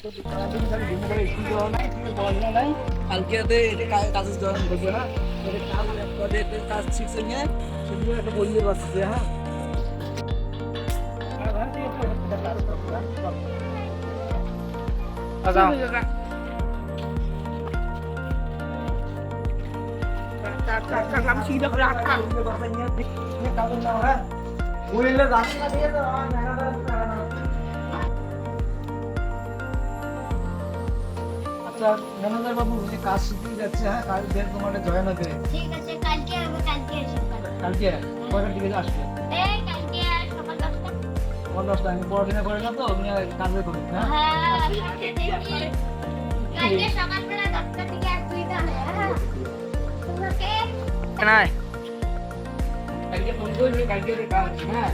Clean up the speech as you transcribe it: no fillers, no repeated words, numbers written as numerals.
তো সারাদিন খালি ঘুম করে স্কুল যাওয়া নাই, স্কুলে পড়াশোনা নাই। কালকে রাতে এটা কাজে জয়েন করবে, হ্যাঁ? এটা কাজ কাজ শিখছে নিয়ে সেগুলো একটা বলতে পারছে, হ্যাঁ? হ্যাঁ, হ্যাঁ, ঠিক আছে, এটা কাজ করবে, হ্যাঁ? দাদা কাম শিখে করে আটকা কথা নিয়ে কাজ না, হ্যাঁ? বইলে রাস্তা দিয়ে তো আচ্ছা ম্যানেজার বাবু কাজ শিখতে যাচ্ছে, হ্যাঁ? কাল দিন তোমার জয়েন হবে। ঠিক আছে, কালকে হবে, কালকে এসে কালকে কয়টার দিকে আসবে? এই কালকে সকাল 10টা। সকাল 10টা। আমি পড়াশোনা করি না তো, আমি কাজে করি, হ্যাঁ? হ্যাঁ, কালকে দেখি। কালকে সকালবেলা 10টার দিকে আসবি তাহলে, হ্যাঁ? তোমাকে নাই কালকে ফোন করবি, কালকে কাজ, হ্যাঁ?